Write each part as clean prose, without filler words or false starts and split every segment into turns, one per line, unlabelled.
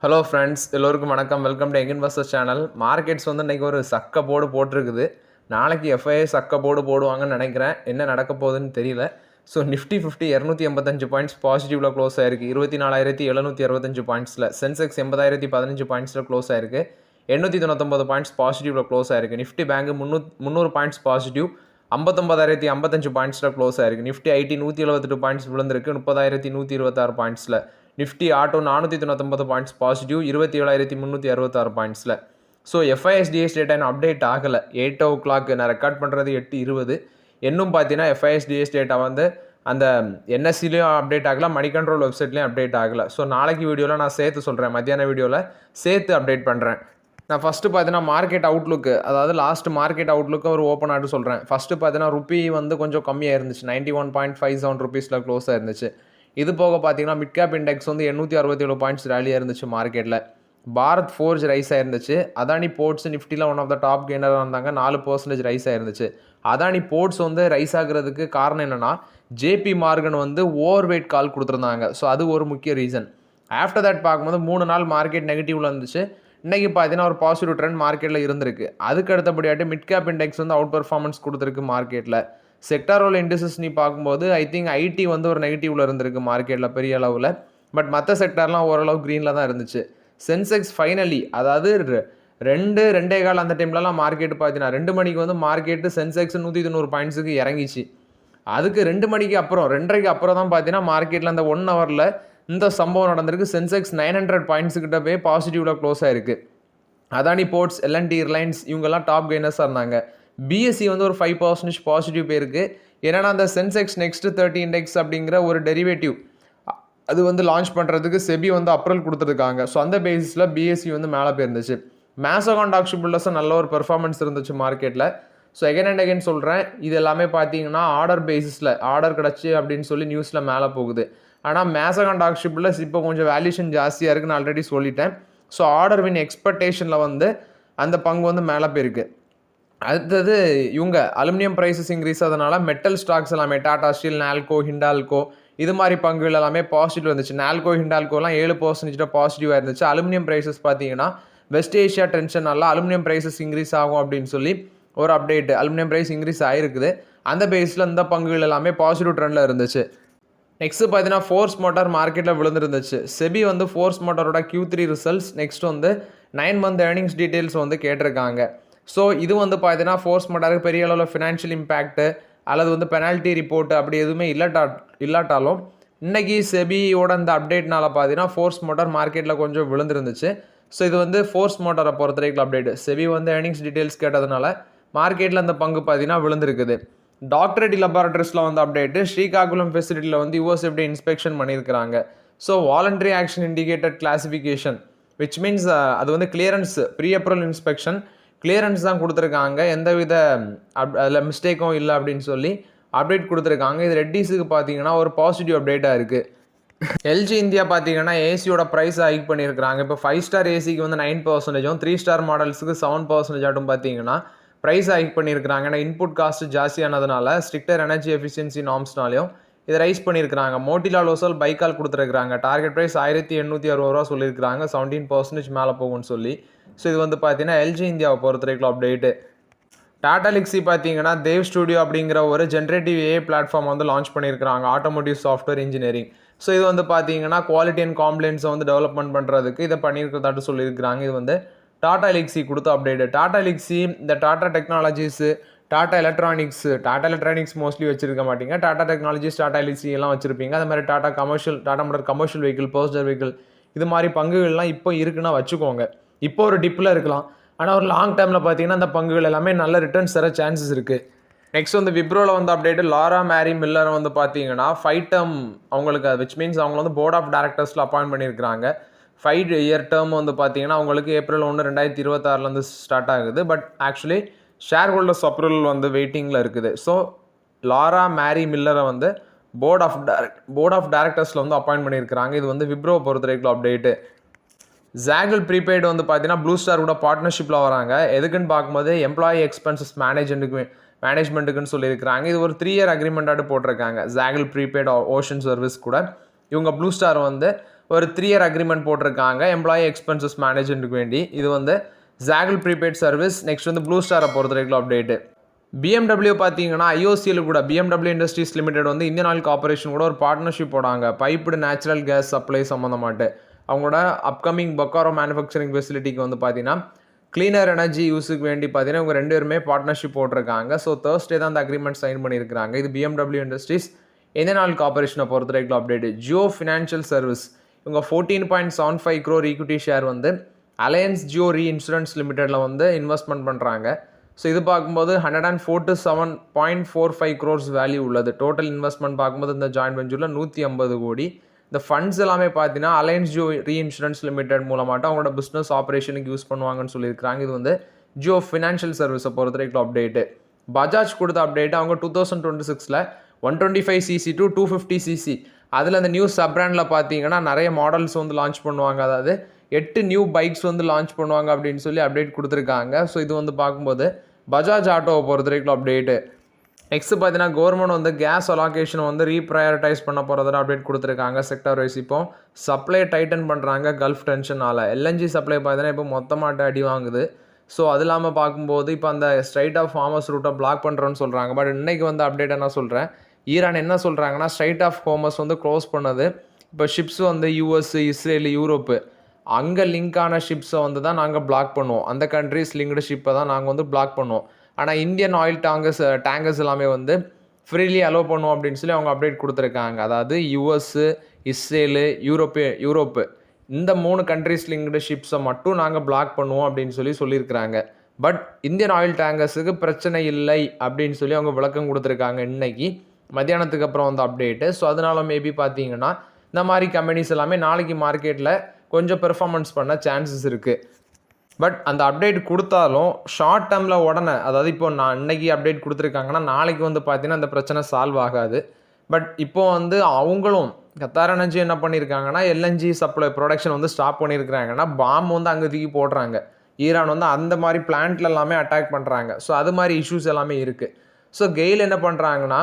Hello friends, எல்லோருக்கும் வணக்கம். Welcome to young investors channel. Markets இன்றைக்கி ஒரு சக்க போர்டு போட்டிருக்குது. நாளைக்கு எஃப்ஐஏ சக்க போர்டு போடுவாங்கன்னு நினைக்கிறேன். என்ன நடக்க போகுதுன்னு தெரியல. ஸோ நிஃப்டி 50 285 பாயிண்ட்ஸ் பாசிட்டிவில் க்ளோஸ் ஆயிருக்கு. 24,765 பாயிண்ட்ஸில். சென்செக்ஸ் 80,015 பாயிண்ட்ஸில் க்ளோஸ் ஆயிருக்கு. 899 பாயிண்ட்ஸ் பாசிட்டிவில் க்ளோஸ் ஆயிருக்கு. நிஃப்டி பேங்க் 300 பாயிண்ட்ஸ் பாசிட்டிவ் 59,055 பாயிண்ட்ஸில் க்ளோஸ் ஆயிருக்கு. நிஃப்டி ஐடி 178 பாயிண்ட்ஸ் விழுந்திருக்கு 30,126 பாயிண்ட்ஸில். நிஃப்டி ஆட்டோ 499 பாயிண்ட்ஸ் பாசிட்டிவ் 27,366 பாயிண்ட்ஸில். ஸோ எஃப்ஐஎஸ்டிஎஸ் டேட்டா இன்னும் அப்டேட் ஆகலை. 8 o'clock நான் ரெக்கார்ட் பண்ணுறது 8:20. இன்னும் பார்த்தீங்கன்னா எஃப்ஐஎஸ்டிஎஸ் டேட்டா அந்த என்எஸ்சிலையும் அப்டேட் ஆகலை, மணி கண்ட்ரோல் வெப்சைட்லேயும் அப்டேட் ஆகலை. ஸோ நாளைக்கு வீடியோவில் நான் சேர்த்து சொல்கிறேன், மத்தியான வீடியோவில் சேர்த்து அப்டேட் பண்ணுறேன். நான் ஃபஸ்ட்டு பார்த்தீங்கன்னா மார்க்கெட் அவுட்லுக்கு, அதாவது லாஸ்ட் மார்க்கெட் அவுட்லுக்கு ஒரு ஓப்பன் ஆகிட்டு சொல்கிறேன். ஃபஸ்ட்டு பார்த்தீங்கன்னா ருப்பி கொஞ்சம் கம்மியாக இருந்துச்சு. 91.57 ருபீஸில் க்ளோஸ் ஆயிருந்துச்சு. இது போக பார்த்தீங்கன்னா மிட் கேப் இண்டெக்ஸ் 867 பாயிண்ட்ஸ் ரேலியாக இருந்துச்சு மார்க்கெட்டில். பாரத் ஃபோர்ஜ் ரைஸ் ஆயிருந்துச்சு. அதானி போர்ட்ஸ் நிஃப்டியில் ஒன் ஆஃப் த டாப் கெய்னராக இருந்தாங்க. 4% ரைஸ் ஆயிருந்துச்சு. அதானி போர்ட்ஸ் ரைஸ் ஆகிறதுக்கு காரணம் என்னென்னா, JP Morgan over weight call கொடுத்துருந்தாங்க. ஸோ அது ஒரு முக்கிய ரீசன். ஆஃப்டர் தட் பார்க்கும்போது 3 நாள் மார்க்கெட் நெகட்டிவில் இருந்துச்சு. இன்றைக்கி பார்த்தீங்கன்னா ஒரு பாசிட்டிவ் ட்ரெண்ட் மார்க்கெட்டில் இருந்திருக்கு. அதுக்கு அடுத்தபடியாட்டு mid cap index out performance கொடுத்துருக்கு மார்க்கெட்டில். செக்டாரோல் இண்டஸ்ட்ரீஸ் நீ பார்க்கும்போது ஐ திங்க் ஐடி ஒரு நெகட்டிவில் இருந்திருக்கு மார்க்கெட்டில் பெரிய அளவில். பட் மற்ற செக்டார்லாம் ஓரளவு க்ரீனில் தான் இருந்துச்சு. சென்செக்ஸ் ஃபைனலி, அதாவது 2-2.15 அந்த டைம்லலாம் மார்க்கெட்டு பார்த்தீங்கன்னா 2 மணிக்கு மார்க்கெட்டு சென்செக்ஸ் 190 பாயிண்ட்ஸுக்கு இறங்கிச்சு. அதுக்கு 2 மணிக்கு அப்புறம் 2:30க்கு அப்புறம் தான் பார்த்தீங்கன்னா மார்க்கெட்டில் அந்த 1 ஹவரில் இந்த சம்பவம் நடந்திருக்கு. சென்செக்ஸ் 900 பாயிண்ட்ஸுக்கிட்ட போய் பாசிட்டிவில் க்ளோஸ் ஆயிருக்கு. அதானி போர்ட்ஸ், எல்என்டி, ரிலையன்ஸ் இவங்கெல்லாம் டாப் கெய்னர்ஸாக இருந்தாங்க. பிஎஸ்சி ஒரு 5% பாசிட்டிவ் போயிருக்கு. ஏன்னா அந்த சென்செக்ஸ் நெக்ஸ்ட் 30 இண்டெக்ஸ் அப்படிங்கிற ஒரு டெரிவேட்டிவ் அது லான்ச் பண்ணுறதுக்கு செபி அப்ரூவல் கொடுத்துருக்காங்க. ஸோ அந்த பேசிஸில் பிஎஸ்சி மேலே போயிருந்துச்சு. மேசகான் டாக்ஸி பில்டர்ஸும் நல்ல ஒரு பெர்ஃபார்மன்ஸ் இருந்துச்சு மார்க்கெட்டில். ஸோ எகைன் சொல்கிறேன், இது எல்லாமே பார்த்தீங்கன்னா ஆர்டர் பேசிஸில் ஆர்டர் கிடச்சி அப்படின்னு சொல்லி நியூஸில் மேலே போகுது. ஆனால் மேசகான் டாக்ஸி பில்டர்ஸ் இப்போ கொஞ்சம் வேல்யூஷன் ஜாஸ்தியாக இருக்குன்னு ஆல்ரெடி சொல்லிட்டேன். ஸோ ஆர்டர் வின் எக்ஸ்பெக்டேஷனில் அந்த பங்கு மேலே போயிருக்கு. அடுத்தது இவங்க அலுமினியம் ப்ரைஸஸ் இன்க்ரீஸ் ஆனதுனால மெட்டல் ஸ்டாக்ஸ் எல்லாமே டாடா ஸ்டீல், நால்கோ, ஹிண்டால்கோ இது மாதிரி பங்குகள் எல்லாமே பாசிட்டிவ் இருந்துச்சு. நால்கோ, ஹிண்டால்கோலாம் 7% பாசிட்டிவாக இருந்துச்சு. அலுமினியம் ப்ரைஸஸ் பார்த்தீங்கன்னா வெஸ்ட் ஏஷியா டென்ஷனால அலுமினியம் ப்ரைஸஸ் இன்க்ரீஸ் ஆகும் அப்படின்னு சொல்லி ஒரு அப்டேட். அலுமினியம் ப்ரைஸ் இன்க்ரீஸ் ஆகிருக்குது. அந்த பேஸில் இந்த பங்குகள் எல்லாமே பாசிட்டிவ் ட்ரெண்டில் இருந்துச்சு. நெக்ஸ்ட் பார்த்தீங்கன்னா ஃபோர்ஸ் மோட்டார் மார்க்கெட்டில் விழுந்துருந்துச்சு. செபி ஃபோர்ஸ் மோட்டாரோட Q3 results next 9 month earnings details கேட்டிருக்காங்க. ஸோ இது பார்த்தீங்கன்னா ஃபோர்ஸ் மோட்டாருக்கு பெரிய அளவில் ஃபினான்ஷியல் இம்பேக்ட்டு அல்லது பெனால்ட்டி ரிப்போர்ட் அப்படி எதுவுமே இல்லாட்டாலும் இன்றைக்கி செபியோட அந்த அப்டேட்னால பார்த்தீங்கன்னா ஃபோர்ஸ் மோட்டார் மார்க்கெட்டில் கொஞ்சம் விழுந்துருந்துச்சு. ஸோ இது ஃபோர்ஸ் மோட்டாரை பொறுத்த வரைக்கும் அப்டேட். செபி ஏர்னிங்ஸ் டீட்டெயில்ஸ் கேட்டதுனால மார்க்கெட்டில் அந்த பங்கு பார்த்தீங்கன்னா விழுந்திருக்குது. டாக்டரேட் லெபார்டரிஸில் அப்டேட்டு. ஸ்ரீகாகுளம் ஃபெசிலிட்டியில் யூஎஸ்எஃப்டி இன்ஸ்பெக்ஷன் பண்ணியிருக்கிறாங்க. So voluntary action indicated classification which means அது clearance, pre approval inspection clearance தான் கொடுத்துருக்காங்க. எந்தவித அதில் மிஸ்டேக்கும் இல்லை அப்படின்னு சொல்லி அப்டேட் கொடுத்துருக்காங்க. இது ரெட்டிஸுக்கு பார்த்தீங்கன்னா ஒரு பாசிட்டிவ் அப்டேட்டாக இருக்குது. எல்ஜி இந்தியா பார்த்தீங்கன்னா ஏசியோட ப்ரைஸ் ஹைக் பண்ணியிருக்கிறாங்க. இப்போ 5 ஸ்டார் ஏசிக்கு 9%, 3 ஸ்டார் மாடல்ஸுக்கு 7% ஆட்டும் பார்த்தீங்கன்னா ப்ரைஸ் ஹைக் பண்ணியிருக்கிறாங்க. ஏன்னா இன்புட் காஸ்ட் ஜாஸ்தியானதுனால ஸ்ட்ரிக்டர் எனர்ஜி எஃபிஷியன்சி நார்ம்ஸ்னாலையும் இதை ரைஸ் பண்ணியிருக்கிறாங்க. மோட்டிலால் ஓசல் பைக்கால் கொடுத்துருக்காங்க. டார்கெட் ப்ரைஸ் 1860 ரூபா சொல்லியிருக்கிறாங்க. 17% மேலே போகும்னு சொல்லி. ஸோ இது பார்த்தீங்கன்னா எல்ஜி இந்தியாவை பொறுத்த வரைக்கும் அப்டேட்டு. டாடா எல்க்ஸி பார்த்தீங்கன்னா தேவ் ஸ்டுடியோ அப்படிங்கிற ஒரு ஜென்ரேட்டிவ் ஏஐ பிளாட்ஃபார்ம் லான்ச் பண்ணியிருக்கிறாங்க. Automotive software engineering. ஸோ இது பார்த்தீங்கன்னா குவாலிட்டி அண்ட் காம்ப்ளைண்ட்ஸை டெவலப்மெண்ட் பண்ணுறதுக்கு இதை பண்ணியிருக்கிறதாட்டு சொல்லியிருக்கிறாங்க. இது டாடா எல்க்ஸி கொடுத்த அப்டேட்டு. டாடா எல்க்ஸி, இந்த Tata technologies, Tata electronics mostly வச்சிருக்க மாட்டீங்க. டாடா டெக்னாலஜிஸ், டாடா எல்க்ஸி எல்லாம் வச்சிருப்பீங்க. அது மாதிரி Tata motor commercial vehicle, personal vehicle இது மாதிரி பங்குகள்லாம் இப்போ இருக்குன்னா வச்சுக்கோங்க. இப்போ ஒரு டிப்பில் இருக்கலாம், ஆனால் ஒரு லாங் டைமில் பார்த்தீங்கன்னா அந்த பங்குகள் எல்லாமே நல்ல ரிட்டர்ன்ஸ் தர சான்சஸ் இருக்குது. நெக்ஸ்ட் விப்ரோவில் அப்டேட்டு. லாரா மேரி மில்லரை பார்த்தீங்கன்னா 5 டேர்ம் அவங்களுக்கு, விச் மீன்ஸ் அவங்க போர்ட் ஆஃப் டைரக்டர்ஸில் அப்பாயின்ட் பண்ணியிருக்கிறாங்க. 5 இயர் டேர்ம் பார்த்தீங்கன்னா அவங்களுக்கு April 1, 2026 ஸ்டார்ட் ஆகுது. But actually share holders approval வெயிட்டிங்கில் இருக்குது. ஸோ லாரா மேரி மில்லரை போர்ட் ஆஃப் டைரக்டர்ஸில் அப்பாயின்ட் பண்ணியிருக்கிறாங்க. இது விப்ரோவை பொறுத்த வரைக்கும் அப்டேட்டு. ஜாகல் ப்ரீபெய்டு பார்த்தீங்கன்னா ப்ளூ ஸ்டார் கூட பார்ட்னர்ஷிப்பில் வராங்க. எதுக்குன்னு பார்க்கும்போது எம்ப்ளாயி எக்ஸ்பென்சஸ் மேனேஜ்மெண்ட்டுக்குன்னு சொல்லியிருக்கிறாங்க. இது ஒரு 3 இயர் அக்ரிமெண்ட்டாட்டு போட்டிருக்காங்க. ஜாகல் ப்ரீபெய்டு ஓஷன் சர்வீஸ் கூட இவங்க ப்ளூ ஸ்டார் ஒரு 3 இயர் அக்ரிமெண்ட் போட்டிருக்காங்க எம்ப்ளாயி எக்ஸ்பென்சஸ் மேனேஜ்மெண்ட்டுக்கு வேண்டி. இது வந்து ஜாகிள் ப்ரீபெய்ட் சர்வீஸ். நெக்ஸ்ட் வந்து ப்ளூ ஸ்டாரை பொறுத்த வரைக்கும் அப்டேட்டு. BMW பார்த்தீங்கன்னா ஐஓசிஎல் கூட BMW இண்டஸ்ட்ரீஸ் லிமிடெட் வந்து இந்தியன் ஆயில் கார்பரேஷன் கூட ஒரு பார்ட்னர்ஷிப் போடாங்க பைப்டு நேச்சுரல் கேஸ் சப்ளை சம்மந்தமாட்டு. அவங்களோட அப்கமிங் பொக்காரோ மேனுஃபேக்சரிங் ஃபெசிலிட்டிக்கு வந்து பார்த்தீங்கன்னா கிளீனர் எனர்ஜி யூஸுக்கு வேண்டி பார்த்தீங்கன்னா இவங்க 2 பேருமே பார்ட்னர்ஷிப் போட்டிருக்காங்க. ஸோ தேர்ஸ்டே தான் அந்த அக்ரிமெண்ட் சைன் பண்ணியிருக்காங்க. இது BMW இண்டஸ்ட்ரீஸ் இந்தியன் ஆயில் கார்பரேஷனை பொறுத்த வரைக்கும் அப்டேட். ஜியோ ஃபினான்ஷியல் சர்வீஸ் இவங்க 14.75 crore ஈக்விட்டி ஷேர் வந்து அலையன்ஸ் ஜியோ ரீ இன்சூரன்ஸ் லிமிடெடில் வந்து இன்வெஸ்ட்மெண்ட் பண்ணுறாங்க. ஸோ இது பார்க்கும்போது 147.45 crores வேல்யூ உள்ளது. டோட்டல் இன்வெஸ்ட்மெண்ட் பார்க்கும்போது இந்த ஜாயின்ட் வெஞ்சூரில் 150 கோடி. இந்த ஃபண்ட்ஸ் எல்லாமே பார்த்தீங்கன்னா அலையன்ஸ் ஜியோ ரீ இன்சூரன்ஸ் லிமிடெட் மூலமாட்டம் அவங்களோட பிஸ்னஸ் ஆப்ரேஷனுக்கு யூஸ் பண்ணுவாங்கன்னு சொல்லியிருக்காங்க. இது வந்து ஜியோ ஃபினான்ஷியல் சர்வீஸை பொறுத்த வரைக்கும் அப்டேட்டு. பஜாஜ் கொடுத்த அப்டேட் அவங்க 2026 125cc to 250cc அதில் அந்த நியூ சப் பிராண்டில் பார்த்தீங்கன்னா நிறைய மாடல்ஸ் வந்து லான்ச் பண்ணுவாங்க. அதாவது 8 நியூ பைக்ஸ் வந்து லான்ச் பண்ணுவாங்க அப்படின்னு சொல்லி அப்டேட் கொடுத்துருக்காங்க. ஸோ இது வந்து பார்க்கும்போது பஜாஜ் ஆட்டோவை பொறுத்த வரைக்கும் அப்டேட்டு. நெக்ஸ்ட் பார்த்தீங்கன்னா கவர்மெண்ட் வந்து கேஸ் அலாகேஷனை வந்து ரீப்ரையாரிட்டைஸ் பண்ண போகிறத அப்டேட் கொடுத்துருக்காங்க. செக்டர் வைஸ் இப்போ சப்ளை டைட்டன் பண்ணுறாங்க கல்ஃப் டென்ஷனால். எல்என்ஜி சப்ளை பார்த்தீங்கன்னா இப்போ மொத்தமாட்ட அடி வாங்குது. ஸோ அது இல்லாமல் பார்க்கும்போது இப்போ அந்த ஸ்ட்ரைட் ஆஃப் ஹார்மஸ் ரூட்டை பிளாக் பண்ணுறோன்னு சொல்கிறாங்க. பட் இன்றைக்கி வந்து அப்டேட் என்ன சொல்கிறேன், ஈரான் என்ன சொல்கிறாங்கன்னா ஸ்ட்ரைட் ஆஃப் ஹார்மஸ் வந்து க்ளோஸ் பண்ணது. இப்போ ஷிப்ஸ் வந்து யூஎஸ், இஸ்ரேல், யூரோப்பு அங்கே லிங்கான ஷிப்ஸை வந்து தான் நாங்கள் பிளாக் பண்ணுவோம். அந்த கண்ட்ரிஸ் லிங்க்டு ஷிப்பை தான் நாங்கள் வந்து பிளாக் பண்ணுவோம். ஆனால் இந்தியன் ஆயில் டேங்கர்ஸ் எல்லாமே வந்து ஃப்ரீலி அலோவ் பண்ணுவோம் அப்படின்னு சொல்லி அவங்க அப்டேட் கொடுத்துருக்காங்க. அதாவது யூஎஸ்ஸு, இஸ்ரேலு, யூரோப்பு இந்த 3 கண்ட்ரிஸ் லிங்க்டு ஷிப்ஸை மட்டும் நாங்கள் பிளாக் பண்ணுவோம் அப்படின்னு சொல்லியிருக்கிறாங்க. பட் இந்தியன் ஆயில் டேங்கர்ஸுக்கு பிரச்சனை இல்லை அப்படின்னு சொல்லி அவங்க விளக்கம் கொடுத்துருக்காங்க இன்னைக்கு மத்தியானத்துக்கு அப்புறம் வந்து அப்டேட்டு. ஸோ அதனால மேபி பார்த்தீங்கன்னா இந்த மாதிரி கம்பெனிஸ் எல்லாமே நாளைக்கு மார்க்கெட்டில் கொஞ்சம் பெர்ஃபார்மன்ஸ் பண்ண சான்சஸ் இருக்குது. பட் அந்த அப்டேட் கொடுத்தாலும் ஷார்ட் டேர்மில் உடனே, அதாவது இப்போ நான் இன்னைக்கு அப்டேட் கொடுத்துருக்காங்கன்னா நாளைக்கு வந்து பார்த்தீங்கன்னா அந்த பிரச்சனை சால்வ் ஆகாது. பட் இப்போ வந்து அவங்களும் கத்தார் எனர்ஜி என்ன பண்ணியிருக்காங்கன்னா எல்என்ஜி சப்ளை ப்ரொடக்ஷன் வந்து ஸ்டாப் பண்ணியிருக்கிறாங்கன்னா பாம் வந்து அங்கே தூக்கி போடுறாங்க. ஈரான் வந்து அந்த மாதிரி பிளான்ட்ல எல்லாமே அட்டாக் பண்ணுறாங்க. ஸோ அது மாதிரி இஷ்யூஸ் எல்லாமே இருக்குது. ஸோ கெயில் என்ன பண்ணுறாங்கன்னா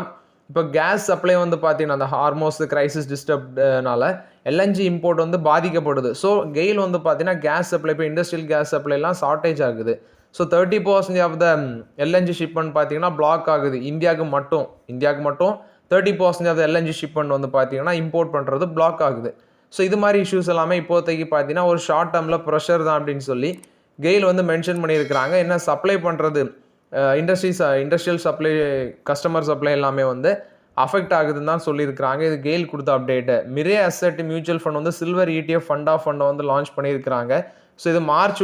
இப்போ கேஸ் சப்ளை வந்து பார்த்தீங்கன்னா அந்த ஹார்மோஸ் கிரைசிஸ் டிஸ்டர்ப்னால எல்என்ஜி இம்போர்ட் வந்து பாதிக்கப்படுது. ஸோ கெயில் வந்து பார்த்தீங்கன்னா கேஸ் சப்ளை இப்போ இண்டஸ்ட்ரியல் கேஸ் சப்ளைலாம் ஷார்ட்டேஜ் ஆகுது. So 30% of the LNG shipment பார்த்தீங்கன்னா பிளாக் ஆகுது. இந்தியாவுக்கு மட்டும் 30% ஆஃப் த எல்என்ஜி ஷிப்மெண்ட் வந்து பார்த்தீங்கன்னா இம்போர்ட் பண்ணுறது பிளாக் ஆகுது. ஸோ இது மாதிரி இஷ்யூஸ் எல்லாமே இப்போதைக்கு பார்த்தீங்கன்னா ஒரு ஷார்ட் டேர்மில் ப்ரெஷர் தான் அப்படின்னு சொல்லி கெயில் வந்து மென்ஷன் பண்ணியிருக்கிறாங்க. என்ன சப்ளை பண்ணுறது இண்டஸ்ட்ரியல் சப்ளை, கஸ்டமர் சப்ளை எல்லாமே வந்து அஃபெக்ட் ஆகுதுன்னு தான் சொல்லியிருக்கிறாங்க. இது கெயில் கொடுத்த update. Mirae asset mutual fund வந்து சில்வர் ETF ஃபண்டை வந்து லான்ச் பண்ணியிருக்கிறாங்க. ஸோ இது மார்ச்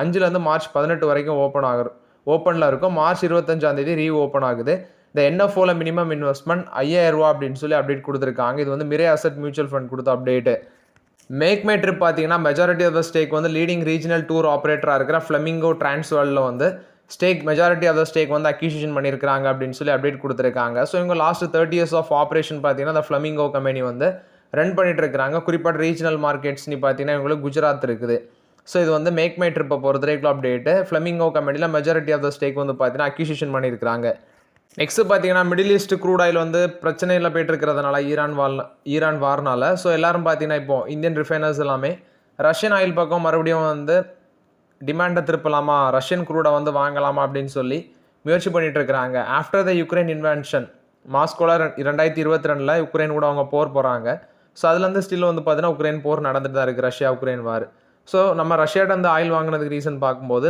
5 மார்ச் 18 வரைக்கும் ஓப்பனில் இருக்கும். மார்ச் 25 ரீ ஓப்பன் ஆகுது. இந்த NFOவில் மினிமம் இன்வெஸ்ட்மெண்ட் 5000 ரூபா அப்படின்னு சொல்லி அப்டேட் கொடுத்துருக்காங்க. இது வந்து மிரே அசெட் மியூச்சுவல் ஃபண்ட் கொடுத்த அப்டேட்டு. மேக் மை ட்ரிப் பார்த்தீங்கன்னா மெஜாரிட்டி ஆஃப் த ஸ்டேக் வந்து லீடிங் ரீஜனல் டூர் ஆப்ரேட்டராக இருக்கிற ஃப்ளமிங்கோ டிரான்ஸ்வேர்ல்டில் வந்து மெஜாரிட்டி ஆஃப் த ஸ்டேக் வந்து அக்யூசிஷன் பண்ணியிருக்காங்க அப்படின்னு சொல்லி அப்டேட் கொடுத்துருக்காங்க. ஸோ இவங்க லாஸ்ட் 30 years ஆஃப் ஆப்ரேஷன் பார்த்தீங்கன்னா அந்த ஃப்ளமிங்கோ கம்பெனி வந்து ரன் பண்ணிட்டு இருக்கிறாங்க. குறிப்பாக ரீஜனல் மார்க்கெட்ஸ்னு பார்த்தீங்கன்னா இவங்களுக்கு குஜராத் இருக்குது. ஸோ இது வந்து மேக் மை ட்ரிப்பை பொறுத்த வரைக்கும் அப்டேட்டு. ஃப்ளமிங்கோ கம்பெனியில் மெஜாரிட்டி ஆஃப் த ஸ்டேக் வந்து பார்த்தீங்கன்னா அக்யூசிஷன் பண்ணியிருக்காங்க. நெக்ஸ்ட் பார்த்தீங்கன்னா மிடில் ஈஸ்ட் க்ரூட் ஆயில் வந்து பிரச்சனையில் போயிட்டு இருக்கிறதுனால ஈரான் வார்னால ஸோ எல்லாரும் பார்த்தீங்கன்னா இப்போ இந்தியன் ரிஃபைனர்ஸ் எல்லாமே ரஷ்யன் ஆயில் பக்கம் மறுபடியும் வந்து டிமாண்டை திருப்பலாமா, ரஷ்யன் க்ரூடை வந்து வாங்கலாமா அப்படின்னு சொல்லி முயற்சி பண்ணிட்டு இருக்கிறாங்க. ஆஃப்டர் த யுக்ரைன் இன்வென்ஷன் மாஸ்கோவில் 2022 யுக்ரைன் கூட அவங்க போகிறாங்க. ஸோ அதுலேருந்து ஸ்டில் வந்து பார்த்தீங்கன்னா உக்ரைன் போர் நடந்துட்டு தான் இருக்குது, ரஷ்யா உக்ரைன் வார். ஸோ நம்ம ரஷ்யாட்ட வந்து ஆயில் வாங்கினதுக்கு ரீசன் பார்க்கும்போது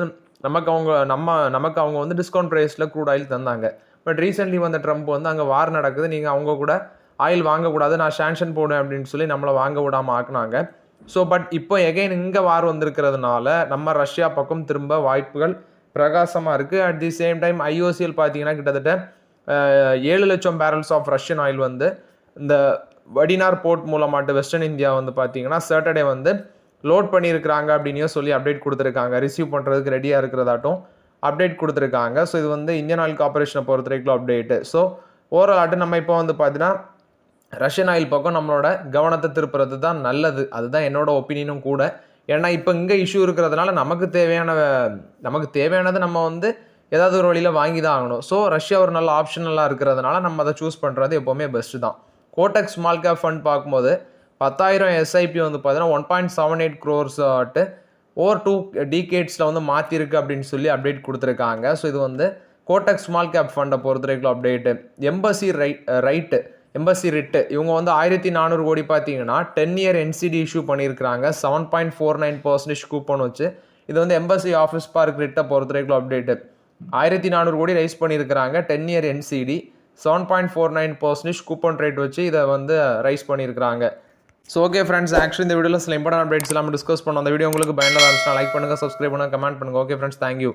நமக்கு அவங்க வந்து டிஸ்கவுண்ட் ப்ரைஸில் க்ரூட் ஆயில் தந்தாங்க. பட் ரீசென்ட்லி வந்த ட்ரம்ப் வந்து அங்கே வார் நடக்குது, நீங்கள் அவங்க கூட ஆயில் வாங்கக்கூடாது, நான் சாங்ஷன் போடுவேன் அப்படின்னு சொல்லி நம்மளை வாங்க விடாமல் ஆக்குனாங்க. ஸோ பட் இப்போ எகைன் இங்கே வார் வந்திருக்கிறதுனால நம்ம ரஷ்யா பக்கம் திரும்ப வாய்ப்புகள் பிரகாசமாக இருக்குது. At the same time IOCL பார்த்தீங்கன்னா கிட்டத்தட்ட 7 லட்சம் பேரல்ஸ் ஆஃப் ரஷ்யன் ஆயில் வந்து இந்த வடினார் போர்ட் மூலமாட்டு வெஸ்டர்ன் இந்தியா வந்து பார்த்தீங்கன்னா சாட்டர்டே வந்து லோட் பண்ணியிருக்கிறாங்க அப்படின்னு சொல்லி அப்டேட் கொடுத்துருக்காங்க. ரிசீவ் பண்ணுறதுக்கு ரெடியாக இருக்கிறதாட்டும் அப்டேட் கொடுத்துருக்காங்க. ஸோ இது வந்து இந்தியன் ஆயில் கார்பரேஷனை பொறுத்த வரைக்கும் அப்டேட்டு. ஸோ ஓவரால் நம்ம இப்போ வந்து பார்த்தீங்கன்னா ரஷ்யன் ஆயில் பக்கம் நம்மளோட கவனத்தை திருப்புறது தான் நல்லது. அதுதான் என்னோட ஒப்பீனியனும் கூட. ஏன்னா இப்போ இங்கே இஷ்யூ இருக்கிறதுனால நமக்கு தேவையானது நம்ம வந்து ஏதாவது ஒரு வழியில் வாங்கி தான் ஆகணும். ஸோ ரஷ்யா ஒரு நல்ல ஆப்ஷனலாக இருக்கிறதுனால நம்ம அதை சூஸ் பண்ணுறது எப்போவுமே பெஸ்ட்டு தான். கோடெக் ஸ்மால் கேப் ஃபண்ட் பார்க்கும்போது 10,000 எஸ்ஐபி வந்து பார்த்தீங்கன்னா 1.78 crores ஓவர் 2 டிகேட்ஸில் வந்து மாற்றிருக்கு அப்படின்னு சொல்லி அப்டேட் கொடுத்துருக்காங்க. ஸோ இது வந்து கோட்டக் ஸ்மால் கேப் ஃபண்டை பொறுத்த வரைக்கும் அப்டேட்டு. எம்பசி ரிட்டு இவங்க வந்து 1,400 கோடி பார்த்தீங்கன்னா 10 year NCD இஷ்யூ பண்ணியிருக்கிறாங்க. 7.49% கூப்பன் வச்சு. இது வந்து எம்பசி ஆஃபீஸ் பார்க் ரிட்டை பொறுத்த வரைக்கும் அப்டேட்டு. 1,400 கோடி ரைஸ் பண்ணியிருக்கிறாங்க. 10 year NCD 7.49% கூப்பன் ரேட் வச்சு இதை வந்து ரைஸ் பண்ணியிருக்கிறாங்க. ஸோ ஓகே ஃப்ரெண்ட்ஸ், ஆக்சுவலி இந்த வீடியோவில் சில இம்பார்ட்டன்ட் அப்டேட்ஸ் எல்லாமே டிஸ்கஸ் பண்ணோம். அந்த வீடியோ உங்களுக்கு பயனுள்ளதாக இருந்துச்சுன்னா லைக் பண்ணுங்கள், சப்ஸ்கிரைப் பண்ணுங்கள், கமெண்ட் பண்ணுங்கள். Okay friends, thank you.